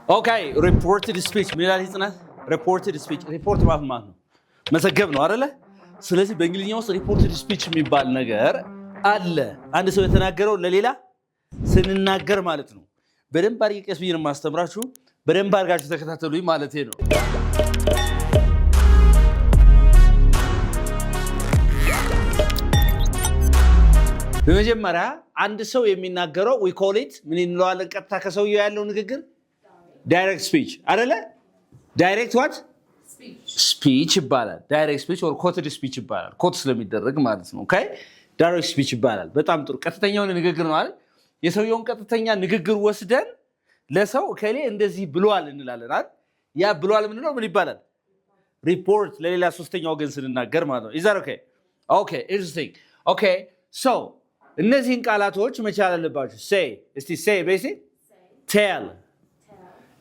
Okay, reported speech ምን ይላል ይጽናት? reported speech ሪፖርት ማለት ነው መዘገብ ነው አይደለ? ስለዚህ በእንግሊዝኛ ውስጥ reported speech የሚባል ነገር አለ። አንድ ሰው የተናገረው ለሌላ ስንናገር ማለት ነው። በደንብ አድርጌ ቀስ ብዬ ነው የማስተምራችሁ። በደንብ አድርጋችሁ ተከታተሉኝ ማለት ነው። በመጀመሪያ አንድ ሰው የሚናገረው we call it ምን እንለዋለን? ቀጥታ ከሰውየው ያለው ንግግር direct speech አይደለ? direct what? speech ይባላል። direct speech or quoted speech ይባላል። quote ስለሚደረግ ማለት ነው። ኦኬ direct speech ይባላል። በጣም ጥሩ። ቀጥተኛው ንግግር ነው አይደል? የሰውየውን ቀጥተኛ ንግግር ወስደን ለሰው ከሌ እንደዚህ ብሏል እንላለን አይደል? ያ ብሏል ምን ነው ምን ይባላል? report ለሌላ ሶስተኛ ወገን ስንናገር ማለት ነው። is that okay? okay interesting. okay so እነዚህን ቃላቶች መቻል አለባችሁ። say እስቲ say በሲ tell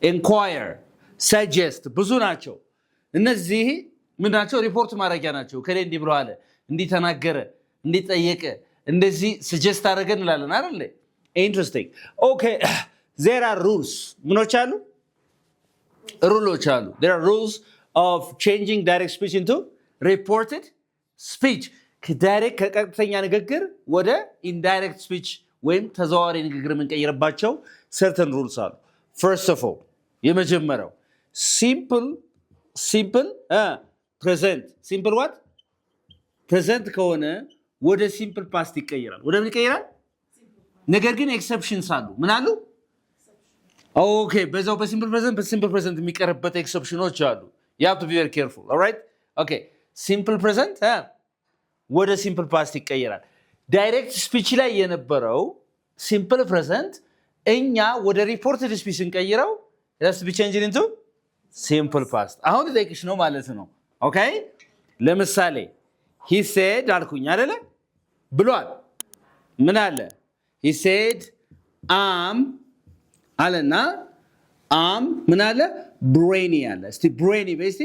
inquire suggest ብዙ ናቸው። እነዚህ ምን ናቸው? ሪፖርት ማድረጊያ ናቸው። ከሌ እንዲህ ብሎ አለ፣ እንዲህ ተናገረ፣ እንዲህ ጠየቀ፣ እንደዚህ suggest አደረገ እንላለን አይደል? interesting. okay there are rules ምኖች አሉ? ሩሎች አሉ። there are rules of changing direct speech into reported speech. ከዳይሬክት ከቀጥተኛ ንግግር ወደ ኢንዳይሬክት ስፒች ወይም ተዘዋዋሪ ንግግር የምንቀይርባቸው certain rules አሉ። first of all የመጀመሪያው simple present simple what present ከሆነ ወደ simple past ይቀየራል። ወደ ምን ይቀየራል? ነገር ግን ኤክሰፕሽንስ አሉ። ምን አሉ? ኦኬ በዛው በsimple present የሚቀርበት ኤክሰፕሽኖች አሉ። you have to be very careful. all right okay simple present ወደ simple past ይቀየራል። ዳይሬክት ስፒች ላይ የነበረው simple present እኛ ወደ reported speech እንቀይረው let's be changing into simple past። አሁን ልጠይቅሽ ነው ማለት ነው። ኦኬ ለምሳሌ he said አልኩኝ አይደለ? ብሏል። ምን አለ? he said አለና ምን አለ? brainy አለ። እስቲ brainy በስቲ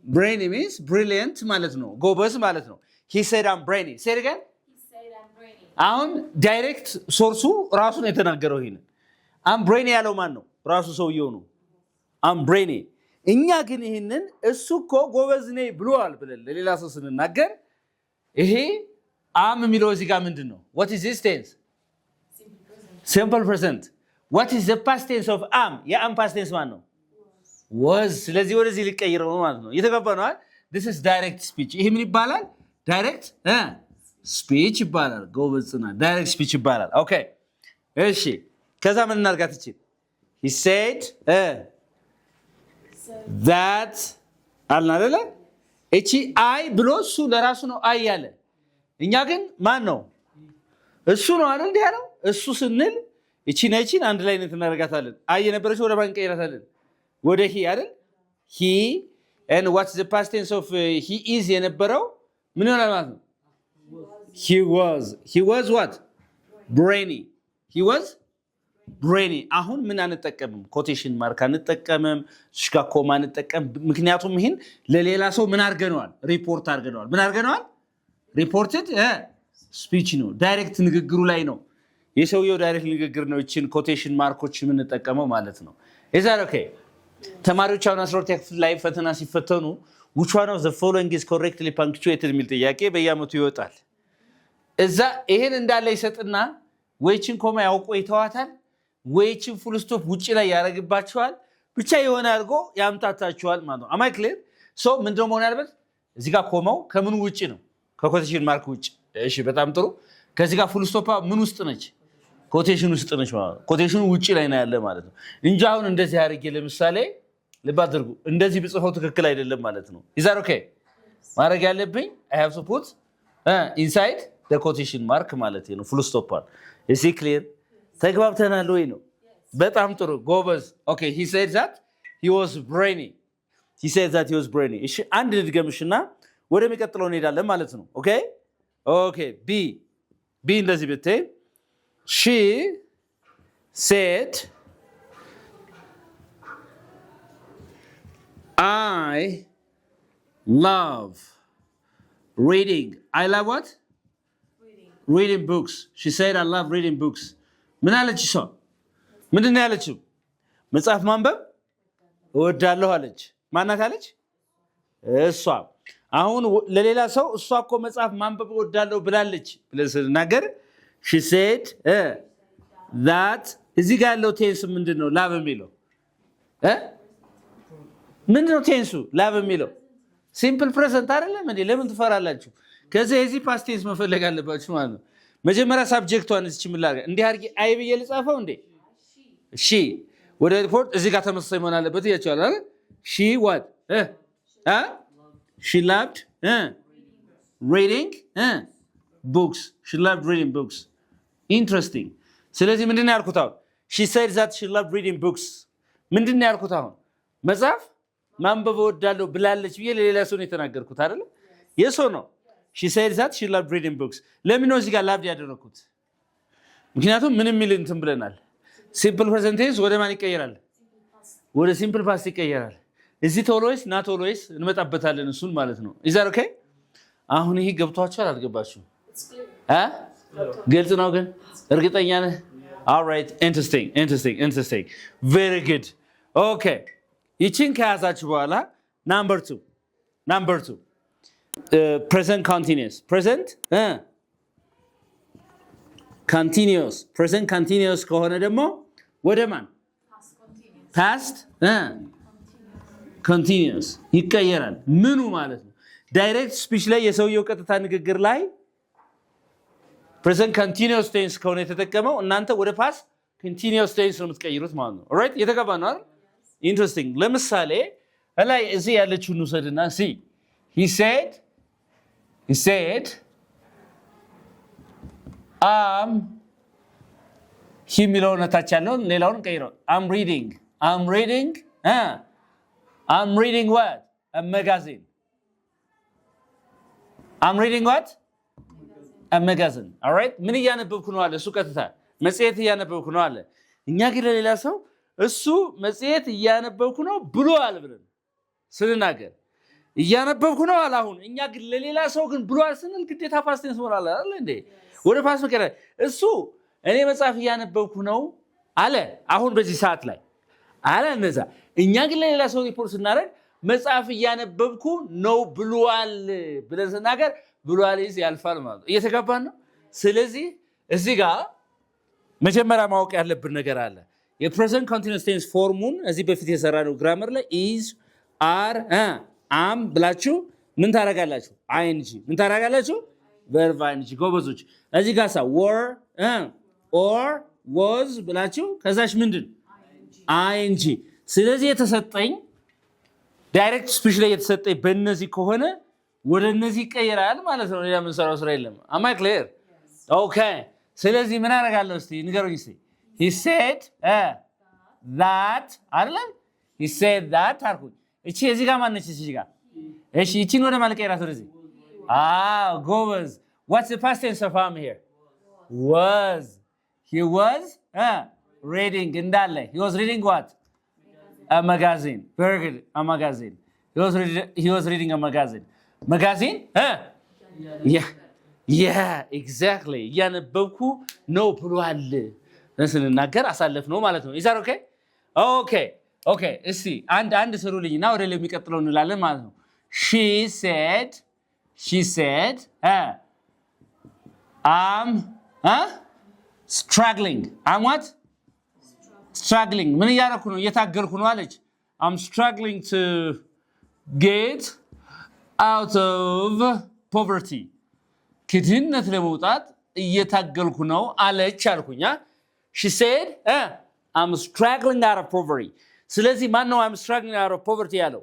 brainy means brilliant ማለት ነው፣ ጎበዝ ማለት ነው። he said I'm brainy. say it again. he said I'm brainy. አሁን ዳይሬክት ሶርሱ ራሱ ነው የተናገረው። ይሄን I'm brainy ያለው ማን ነው? ራሱ ሰውየው ነው። I'm brainy። እኛ ግን ይሄንን እሱ እኮ ጎበዝ ነኝ ብሏል ብለን ለሌላ ሰው ስንናገር ይሄ የሚለው እዚህ ጋር ምንድነው? what is this tense? simple present. what is the past tense of የam past tense ማን ነው? was። ስለዚህ ወደዚህ ሊቀይረው ነው ማለት ነው። እየተገባ ነው አይደል? this is direct speech። ይሄ ምን ይባላል? direct speech ይባላል። ጎበዝና direct speech ይባላል። ኦኬ እሺ ከዛ ምን እናርጋት እቺ? he said that አልና አይደለ? እቺ አይ ብሎ እሱ ለራሱ ነው አይ ያለ። እኛ ግን ማን ነው? እሱ ነው አይደል? እንዴ ያለው እሱ ስንል እቺ ነቺን አንድ ላይ እናደርጋታለን። አይ የነበረች ወደ ማን ቀይራታለን? ወደ he አይደል? he and what's the past tense of he is የነበረው ምን ይሆናል ማለት ነው? he was what? brainy. he was brainy። አሁን ምን አንጠቀምም? ኮቴሽን ማርክ አንጠቀምም፣ ሽካኮማ አንጠቀም። ምክንያቱም ይሄን ለሌላ ሰው ምን አድርገናል? ሪፖርት አድርገናል። ምን አድርገናል? ሪፖርትድ ስፒች ነው። ዳይሬክት ንግግሩ ላይ ነው። የሰውየው ዳይሬክት ንግግር ነው እቺን ኮቴሽን ማርኮች የምንጠቀመው ማለት ነው። is that okay? ተማሪዎች አሁን 12ኛ ክፍል ላይ ፈተና ሲፈተኑ which one of the following is correctly punctuated የሚል ጥያቄ በየዓመቱ ይወጣል። እዛ ይሄን እንዳለ ይሰጥና ወይችን ኮማ ያውቆ ይተዋታል፣ ወይችን ፉል ስቶፕ ውጪ ላይ ያረግባቸዋል። ብቻ የሆነ አድርጎ ያምታታቸዋል ማለት ነው። am I clear? so ምንድነው መሆን ያለበት? እዚህ ጋር ኮማው ከምን ውጪ ነው? ከኮቴሽን ማርክ ውጪ። እሺ በጣም ጥሩ። ከዚህ ጋር ፉል ስቶፕ ምን ውስጥ ነች? ኮቴሽን ውስጥ ነች ማለት ነው። ኮቴሽኑ ውጪ ላይ ነው ያለ ማለት ነው እንጂ አሁን እንደዚህ አድርጌ ለምሳሌ ልብ አድርጉ እንደዚህ ብጽፈው ትክክል አይደለም ማለት ነው። is that okay? ማድረግ ያለብኝ I have to put inside the quotation mark ማለት ነው። full stop አለ። is it clear? ተግባብተናል ወይ ነው? በጣም ጥሩ ጎበዝ። okay he said that he was brainy. እሺ አንድ ልድገምሽና ወደሚቀጥለው እንሄዳለን ማለት ነው። okay b እንደዚህ ብትይ she said I love reading. I love what? Reading books. She said I love reading books. ምን አለች እሷ? ምንድን ነው ያለችው? መጽሐፍ ማንበብ እወዳለሁ አለች ማናት አለች እሷ አሁን ለሌላ ሰው እሷ እኮ መጽሐፍ ማንበብ እወዳለሁ ብላለች ብለን ስንናገር she said that እዚህ ጋር ያለው ቴንስ ምንድነው ላቭ የሚለው ምንድነው ቴንሱ ላቭ የሚለው ሲምፕል ፕሬዘንት አይደለም እንዴ ለምን ትፈራላችሁ ከዚህ እዚህ ፓስት ቴንስ መፈለግ አለባችሁ ማለት ነው መጀመሪያ ሳብጀክቷን እዚህ ችምላጋ እንዴ አርጊ አይ ብዬ ልጻፈው እንዴ እሺ ወደ ሪፖርት እዚህ ጋር ተመሳሳይ መሆን አለበት ያቻለ አይደል she what she loved reading books she loved reading books interesting ስለዚህ ምንድነው ያልኩት አሁን she said that she loved reading books ምንድነው ያልኩት አሁን መጽሐፍ ማንበብ እወዳለሁ ብላለች ብዬ ለሌላ ሰው ነው የተናገርኩት አይደል የሶ ነው she said that she loved reading books ለምን ነው እዚህ ጋር loved ያደረኩት ምክንያቱም ምንም ሚል እንትን ብለናል simple present tense ወደ ማን ይቀየራል ወደ simple past ይቀየራል እዚህ ቶሎይስ ና ቶሎይስ እንመጣበታለን እሱን ማለት ነው is that okay አሁን ይሄ ገብቷችኋል አልገባችሁም ግልጽ ነው ግን እርግጠኛ ነህ all right interesting very good okay ይቺን ከያዛችሁ በኋላ number 2 present continuous ከሆነ ደግሞ ወደ ማን past continuous ይቀየራል ምኑ ማለት ነው ዳይሬክት ስፒች ላይ የሰውየው ቀጥታ ንግግር ላይ present continuous tense ከሆነ የተጠቀመው እናንተ ወደ past continuous tense ነው የምትቀይሩት ማለት ነው alright የተገባ ነው አይደል interesting ለምሳሌ ላይ እዚህ ያለችው ንውሰድና see he said he ሚለውን ታች ያለውን ሌላውን ቀይረው I'm reading what a magazine I'm reading what a magazine all right ምን እያነበብኩ ነው አለ እሱ ቀጥታ መጽሔት እያነበብኩ ነው አለ እኛ ግን ለሌላ ሰው እሱ መጽሔት እያነበብኩ ነው ብሏል ብለን ስንናገር እያነበብኩ ነው አለ አሁን እኛ ግን ለሌላ ሰው ግን ብሏል ስንል ግዴታ ፓስት ቴንስ ሆናል አይደል እንዴ ወደ ፓስት መቀየር እሱ እኔ መጽሐፍ እያነበብኩ ነው አለ አሁን በዚህ ሰዓት ላይ አለ እንደዛ እኛ ግን ለሌላ ሰው ሪፖርት ስናደርግ መጽሐፍ እያነበብኩ ነው ብሏል ብለን ስናገር ብሏል ያልፋል ማለት ነው እየተገባን ነው ስለዚህ እዚህ ጋር መጀመሪያ ማወቅ ያለብን ነገር አለ የፕሬዘንት ኮንቲኒዩስ ቴንስ ፎርሙን እዚህ በፊት የሰራነው ግራመር ላይ is are am ብላችሁ ምን ታረጋላችሁ ing ምን ታረጋላችሁ verb ing ጎበዞች እዚህ ጋር were or was ብላችሁ ከዛሽ ምንድን ing ስለዚህ የተሰጠኝ ዳይሬክት ስፒች ላይ የተሰጠኝ በእነዚህ ከሆነ ወደ እነዚህ ይቀየራል ማለት ነው ሌላ ምን ሰራው ስራ የለም am I clear okay ስለዚህ ምን አረጋለሁ እስቲ ንገሩኝ እስቲ he said that አይደል he said that አልኩኝ እቺ እዚህ ጋር ማነች እዚህ ጋር እሺ እቺን ወደ ማልቀየራት ወደዚህ ጎበዝ what's the past tense of am here was he was reading እንዳለ he was reading what a magazine very good a magazine he was reading a magazine yeah exactly ያነበብኩ ነው ብሏል ለስንናገር አሳለፍ ነው ማለት ነው is that okay እስቲ አንድ ስሩልኝና ወደ ለሚቀጥለው እንላለን ማለት ነው she said struggling I'm what struggling ምን ያረኩ ነው እየታገልኩ ነው አለች I'm struggling to get out of poverty ከድህነት ለመውጣት እየታገልኩ ነው አለች አልኩኛ she said I'm struggling out of poverty ስለዚህ ማን ነው I'm struggling out of poverty ያለው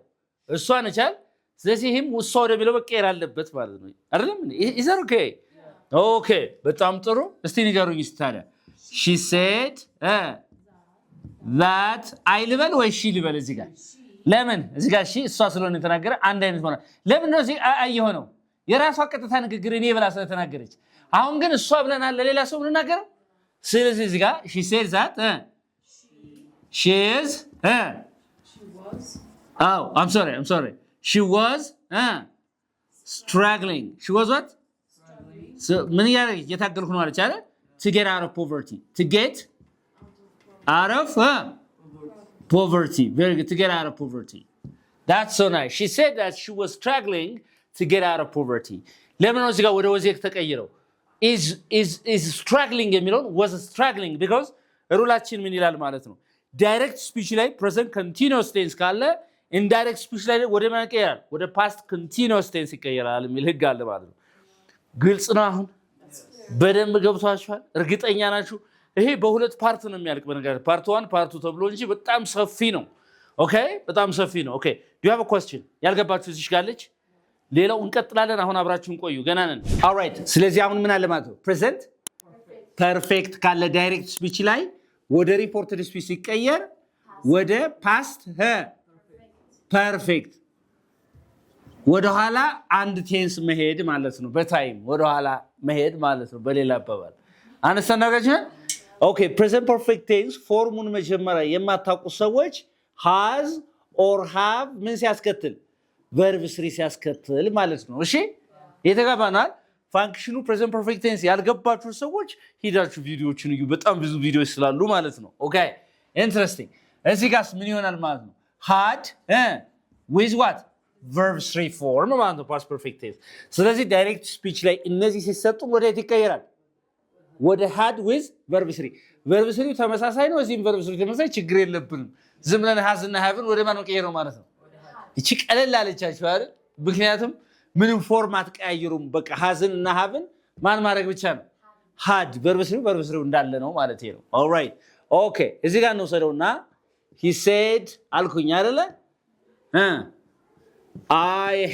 እሷ ነች አይደል ስለዚህ ይሄም እሷ ወደ ቢለው በቀየር አለበት ማለት ነው አይደለም is that okay በጣም ጥሩ እስቲ ንገሩኝ ታዲያ she said that I ልበል ወይ she ልበል እዚህ ጋር ለምን እዚህ ጋር she እሷ ስለሆነ ተናገረ አንድ አይነት ሆነ ለምን ነው እዚህ አይሆነው የራሷ ቀጥታ ንግግር እኔ ብላ ስለተናገረች አሁን ግን እሷ ብለናል ለሌላ ሰው እንናገር ስለዚህ እዚህ ጋር she said that she was I'm sorry she was struggling she was what so ምን ያረጋች የታገልኩ ነው አለች አይደል to get out of poverty to get out of poverty. Very good. To get out of poverty. That's so nice. She said that she was struggling to get out of poverty. ለምን ነው እዚህ ጋር ወደ ወዝ የተቀየረው? is struggling የሚለውን was struggling because ሩላችን ምን ይላል ማለት ነው? ዳይሬክት ስፒች ላይ present continuous tense ካለ indirect speech ላይ ወደ ማን ይቀየራል? ወደ past continuous tense ይቀየራል የሚል ህግ አለ ማለት ነው። ግልጽ ነው አሁን? በደንብ ገብቷችኋል? እርግጠኛ ናችሁ? ይሄ በሁለት ፓርት ነው የሚያልቅ በነገር ፓርት 1 ፓርት 2 ተብሎ እንጂ በጣም ሰፊ ነው። ኦኬ በጣም ሰፊ ነው። ኦኬ do you have a question? ያልገባችሁ እዚህ ጋለች? ሌላው እንቀጥላለን። አሁን አብራችሁን ቆዩ። ገና ነን። alright ስለዚህ አሁን ምን አለ ማለት ነው? present perfect ካለ ዳይሬክት ስፒች ላይ ወደ ሪፖርትድ ስፒች ሲቀየር ወደ past perfect ወደ ኋላ አንድ ቴንስ መሄድ ማለት ነው። በታይም ወደ ኋላ መሄድ ማለት ነው። በሌላ አባባል አንስተናገርኩ። ኦኬ present perfect tense ፎርሙን መጀመሪያ የማታውቁ ሰዎች has or have ምን ሲያስከትል verb 3 ሲያስከትል ማለት ነው። እሺ የተጋባናል። ፋንክሽኑ present perfect tense ያልገባችሁ ሰዎች ሂዳችሁ ቪዲዮዎችን እዩ። በጣም ብዙ ቪዲዮዎች ስላሉ ማለት ነው። ኦኬ ኢንትረስቲንግ። እዚህ ጋርስ ምን ይሆናል ማለት ነው? had with what verb 3 form ማለት ነው past perfect tense። ስለዚህ ዳይሬክት ስፒች ላይ እነዚህ ሲሰጡ ወደ የት ይቀየራል? ወደ had with verb 3። verb 3 ተመሳሳይ ነው። እዚህም verb 3 ተመሳሳይ ችግር የለብንም። ዝም ብለን has እና haveን ወደ ማን ቀየረው ማለት ነው? እቺ ቀለል አለቻችሁ አይደል? ምክንያቱም ምንም ፎርማት ቀያይሩም። በቃ has እና haveን ማን ማድረግ ብቻ ነው? had verb 3 እንዳለ ነው ማለት ነው። alright ኦኬ እዚህ ጋር ነው ሰደውና he said አልኩኝ አይደለ? I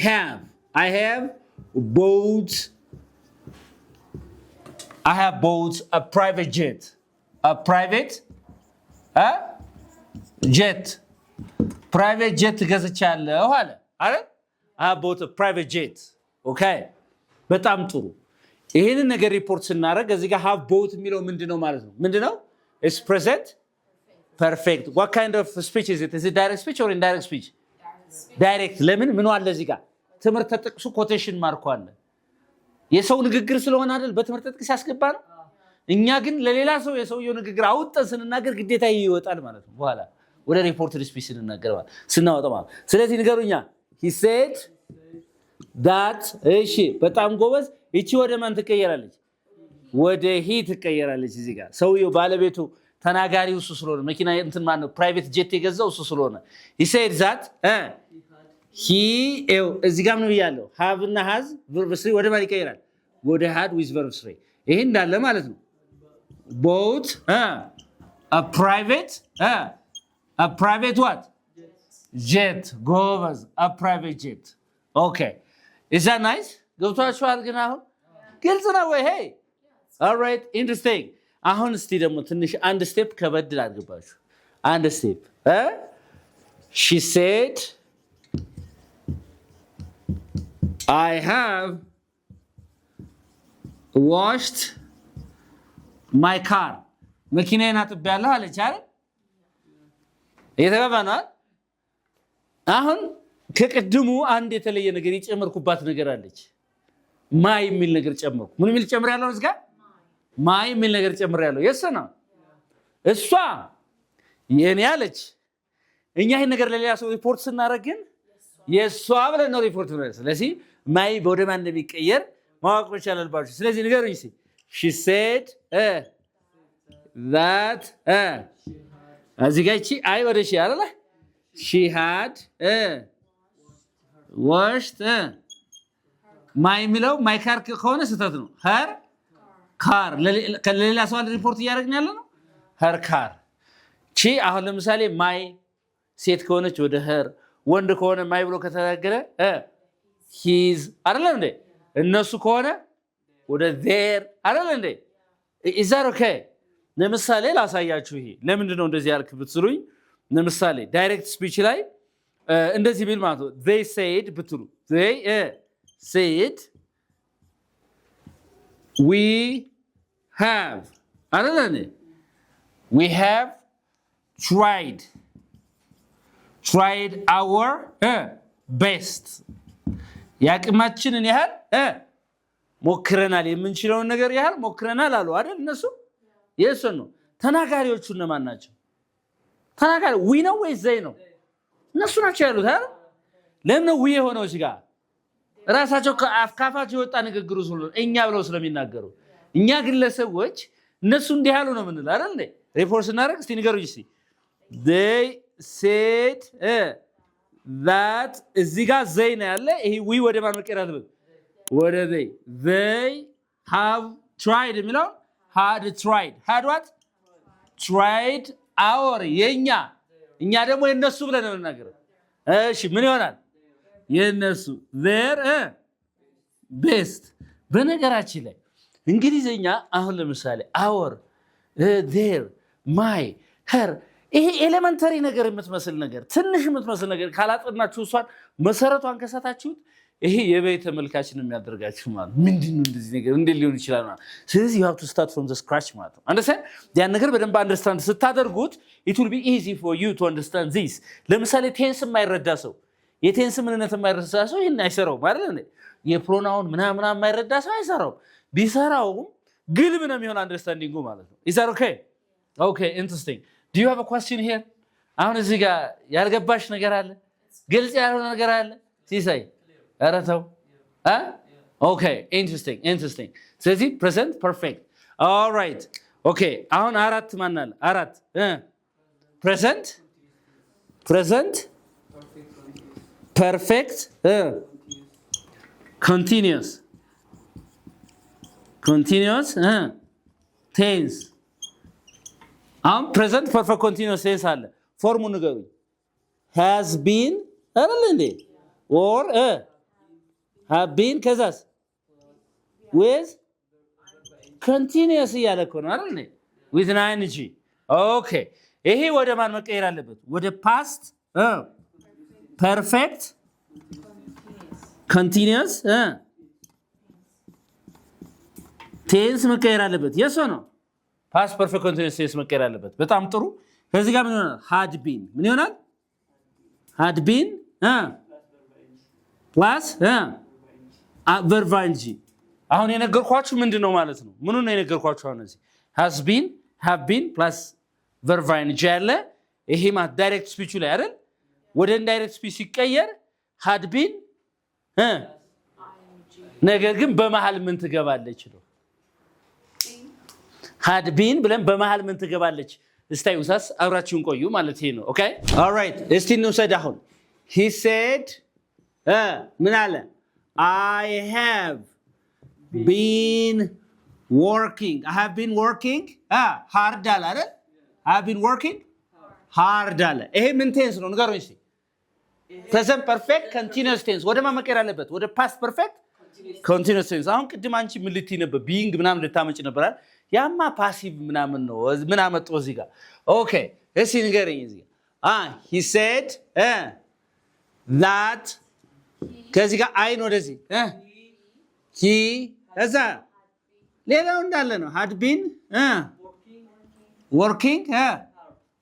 have bought a private jet. Private jet ገዝቻለሁ አለ አይደል? I have bought a private jet. Okay በጣም ጥሩ። ይሄንን ነገር ሪፖርት ስናደርግ እዚህ ጋር have bought የሚለው ምንድነው ማለት ነው? ምንድነው? It's present perfect. What kind of speech is it? Is it direct speech or indirect speech? Direct. ለምን ምን አለ እዚህ ጋር? ትምህርት ተጠቅሱ ኮቴሽን ማርኮ አለ። የሰው ንግግር ስለሆነ አይደል በትምህርት ተጠቅስ ያስገባ ነው። እኛ ግን ለሌላ ሰው የሰውየው ንግግር አውጥተን ስንናገር ግዴታ ይወጣል ማለት ነው። በኋላ ወደ ሪፖርትድ ስፒች ስንናገር ማለት ስናወጣ ማለት ስለዚህ ንገሩኛ he said that እሺ በጣም ጎበዝ። እቺ ወደ ማን ትቀየራለች? ወደ he ትቀየራለች። እዚህ ጋር ሰውየው ባለቤቱ ተናጋሪው እሱ ስለሆነ መኪና እንትን ማን ነው ፕራይቬት ጄት የገዛው እሱ ስለሆነ he said that he እዚህ ጋር ነው ያለው have እና has verb 3 ወደ ማን ይቀየራል? ወደ had with verb 3። ይሄ እንዳለ ማለት ነው። bought a private what? jet. ጎበዝ a private jet. okay is that nice? ገብቷችኋል? ግን አሁን ግልጽ ነው ወይ? hey alright interesting። አሁን እስቲ ደግሞ ትንሽ አንድ ስቴፕ ከበድ አድርጋችሁ አንድ ስቴፕ she said I have washed my car. መኪናዬን አጥቤያለሁ አለች አይደል? የተባባናል። አሁን ከቀድሙ አንድ የተለየ ነገር የጨመርኩባት ነገር አለች። ማይ የሚል ነገር ጨመርኩ። ምን የሚል ጨምሬያለሁ? እዚህ ጋር ማይ የሚል ነገር ጨምሬያለሁ። የሰና እሷ የኔ አለች። እኛ ይሄን ነገር ለሌላ ሰው ሪፖርት ስናደርግ ግን የሷ ብለን ነው ሪፖርት ነው። ስለዚህ ማይ ወደ ማን እንደሚቀየር ማወቅ መቻል አለባችሁ። ስለዚህ ንገሩኝ እስኪ she said that እዚህ ጋር እቺ አይ ወደ ሺ አይደለ? she had washed ማይ የሚለው ማይ ካር ከሆነ ስህተት ነው። her car ከሌላ ሰው ሪፖርት እያደረግን ያለ ነው። her car ቺ አሁን ለምሳሌ ማይ ሴት ከሆነች ወደ her ወንድ ከሆነ ማይ ብሎ ከተናገረ his አይደለም እንዴ? እነሱ ከሆነ ወደ their አይደለም እንዴ? is that okay? ለምሳሌ ላሳያችሁ። ይሄ ለምንድን ነው እንደዚህ ያልክ ብትሉኝ፣ ለምሳሌ ዳይሬክት ስፒች ላይ እንደዚህ ቢል ማለት ነው they said ብትሉ they said we have አይደለም we have tried our best ያቅማችንን ያህል ሞክረናል፣ የምንችለውን ነገር ያህል ሞክረናል አሉ አይደል? እነሱ የእሱ ነው። ተናጋሪዎቹ እነማን ናቸው? ተናጋሪ ዊ ነው ወይስ ዘይ ነው? እነሱ ናቸው ያሉት አይደል? ለምን ነው ዊ የሆነው? እዚህ ጋር ራሳቸው ከአፍካፋቸው የወጣ ንግግሩ ስለሆነ እኛ ብለው ስለሚናገሩ እኛ ግለሰቦች እነሱ እንዲህ ያሉ ነው የምንለው አይደል እንዴ? ሪፖርት ስናደርግ እስቲ ንገሩኝ እስቲ they said that እዚህ ጋር ዘይ ነው ያለ። ይሄ ዊ ወደ ማን መቀየር አለበት? ወደ they have tried የሚለው had tried had what tried our የኛ እኛ ደግሞ የነሱ ብለን ነው የምናገረው። እሺ ምን ይሆናል? የነሱ their best። በነገራችን ላይ እንግሊዘኛ አሁን ለምሳሌ our their my her ይሄ ኤሌመንተሪ ነገር የምትመስል ነገር ትንሽ የምትመስል ነገር ካላጠናችሁ እሷን መሰረቷን ከሳታችሁት ይሄ የበይ ተመልካችን የሚያደርጋችሁ ማለት ምንድነው? እንደዚህ ነገር እንዴት ሊሆን ይችላል ማለት። ስለዚህ you have to start from the scratch ማለት ነው። አንደርስታንድ ያን ነገር በደንብ አንደርስታንድ ስታደርጉት it will be easy for you to understand this። ለምሳሌ ቴንስ የማይረዳ ሰው የቴንስ ምንነት የማይረዳ ሰው ይሄን አይሰራውም አይደል እንዴ? የፕሮናውን ምናምን የማይረዳ ሰው አይሰራውም። ቢሰራውም ግልብ ነው የሚሆን አንደርስታንዲንጉ ማለት ነው። is that okay? Okay, interesting. Do you have a question here? አሁን እዚህ ጋር ያልገባሽ ነገር አለ? ግልጽ ያልሆነ ነገር አለ? ሲሳይ ኧረ ተው። Okay, interesting. ስለዚህ present perfect. All right. Okay, አሁን አራት ማን አለ? አራት present perfect continuous tense። አሁን present perfect continuous tense አለ። ፎርሙ ንገሩኝ። has been አይደል እንዴ? or have been ከዛስ with continuous እያለ እኮ ነው አይደል እንዴ? with ing። okay ይሄ ወደ ማን መቀየር አለበት? ወደ past perfect continuous tense መቀየር አለበት። yes or no? past perfect continuous tense መቀየር አለበት። በጣም ጥሩ። ከዚህ ጋር ምን ይሆናል? had been ምን ይሆናል? had been plus verb ing። አሁን የነገርኳችሁ ምንድነው ማለት ነው? ምኑን ነው የነገርኳችሁ? አሁን እዚህ has been have been plus verb ing ያለ ይሄ ማለት ዳይሬክት ስፒቹ ላይ አይደል? ወደ ኢንዳይሬክት ስፒች ሲቀየር had been ነገር ግን በመሃል ምን ትገባለች ነው? had been ብለን በመሃል ምን ትገባለች? እስታይ ውሳስ አብራችሁን ቆዩ ማለት ይሄ ነው። ኦኬ all right እስቲ እንውሰድ። አሁን he said ምን አለ? I have been working hard አለ አይደል? I have been working hard አለ። ይሄ ምን ቴንስ ነው ንገሩኝ እስቲ። present perfect continuous tense ወደ ማን መቀየር አለበት? ወደ past perfect continuous tense። አሁን ቅድም አንቺ ምን ልትይ ነበር? being ምናምን ልታመጪ ነበር አይደል? ያማ ፓሲቭ ምናምን ነው። ምን አመጣው እዚህ ጋር? ኦኬ እስቲ ንገረኝ እዚህ ጋር he said that ከዚህ ጋር አይን ወደዚህ he እዛ ሌላው እንዳለ ነው። had been working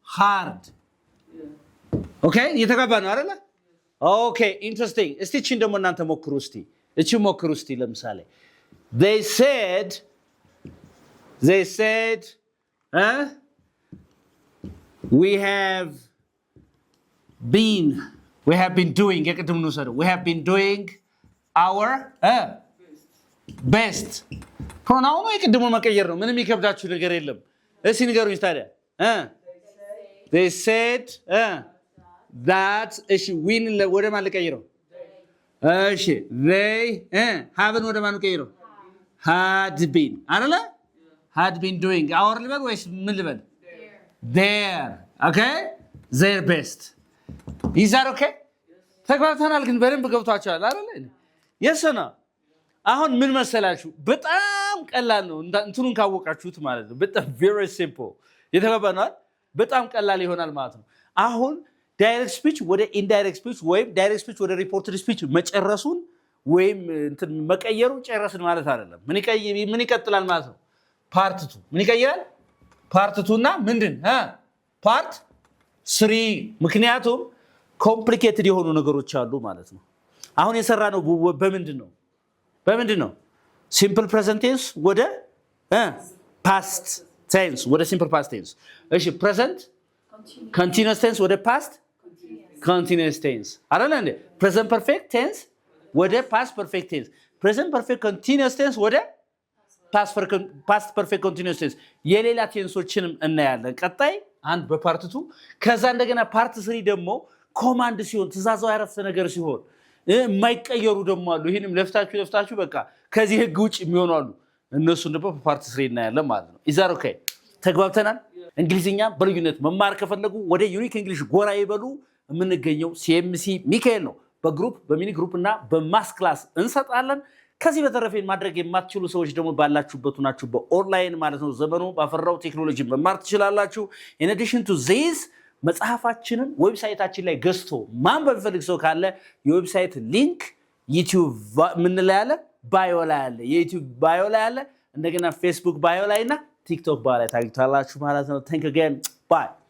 hard። ኦኬ እየተጋባ ነው አይደለ? ኦኬ ኢንትረስቲንግ። እስቲ እቺን ደግሞ እናንተ ሞክሩ እስቲ። እቺ ሞክሩ እስቲ። ለምሳሌ they said we have been doing የቅድም ነው ሰደው we have been doing our best። ፕሮናውኑ የቅድሙን መቀየር ነው። ምንም ይከብዳችሁ ነገር የለም። እስቲ ንገሩኝ ታዲያ they said that እሺ ዊን ወደ ማን ልቀይረው? እሺ they haven't ወደ ማን ልቀይረው? had been አይደለ? had been doing our ልበል ወይስ ምን ልበል? their okay their best is that okay? ተግባብተናል ግን በደንብ ገብቷችኋል አይደል? yes or no? አሁን ምን መሰላችሁ? በጣም ቀላል ነው እንትኑን ካወቃችሁት ማለት ነው። በጣም very simple የተገባናል። በጣም ቀላል ይሆናል ማለት ነው። አሁን ዳይሬክት ስፒች ወደ ኢንዳይሬክት ስፒች ወይም ዳይሬክት ስፒች ወደ ሪፖርትድ ስፒች መጨረሱን ወይም እንትን መቀየሩ ጨረስን ማለት አይደለም። ምን ይቀጥላል ማለት ነው? ፓርት 2 ምን ይቀየራል? ፓርት 2 እና ምንድን ፓርት 3። ምክንያቱም ኮምፕሊኬትድ የሆኑ ነገሮች አሉ ማለት ነው። አሁን የሰራነው በምንድን ነው? ሲምፕል ፕሬዘንት ቴንስ ወደ ፓስት ቴንስ ወደ ሲምፕል ፓስት ቴንስ። እሺ ፕሬዘንት continuous tense ወደ past continuous tense አይደል እንዴ present perfect tense ወደ past perfect tense present perfect continuous tense ወደ past perfect continuous tense የሌላ ቴንሶችንም እናያለን ቀጣይ አንድ በፓርት 2 ከዛ እንደገና ፓርት 3 ደግሞ ኮማንድ ሲሆን ትእዛዛዊ አረፍተ ነገር ሲሆን የማይቀየሩ ደግሞ አሉ ይሄንም ለፍታችሁ በቃ ከዚህ ህግ ውጭ የሚሆኑ አሉ እነሱን ደግሞ በፓርት 3 እናያለን ማለት ነው ኢዛር ኦኬ ተግባብተናል እንግሊዝኛ በልዩነት መማር ከፈለጉ ወደ ዩኒክ እንግሊሽ ጎራ ይበሉ የምንገኘው CMC ሚካኤል ነው በግሩፕ በሚኒ ግሩፕ እና በማስ ክላስ እንሰጣለን ከዚህ በተረፈ ማድረግ የማትችሉ ሰዎች ደግሞ ባላችሁበት ናችሁ በኦንላይን ማለት ነው ዘመኑ ባፈራው ቴክኖሎጂ መማር ትችላላችሁ in addition to this መጽሐፋችንን ዌብሳይታችን ላይ ገዝቶ ማንበብ ፈልግ ሰው ካለ የዌብሳይት ሊንክ ዩቲዩብ ምን ላይ አለ ባዮ ላይ አለ የዩቲዩብ ባዮ ላይ አለ እንደገና ፌስቡክ ባዮ ላይ እና ቲክቶክ ባዮ ላይ ታግታላችሁ ማለት ነው thank you again bye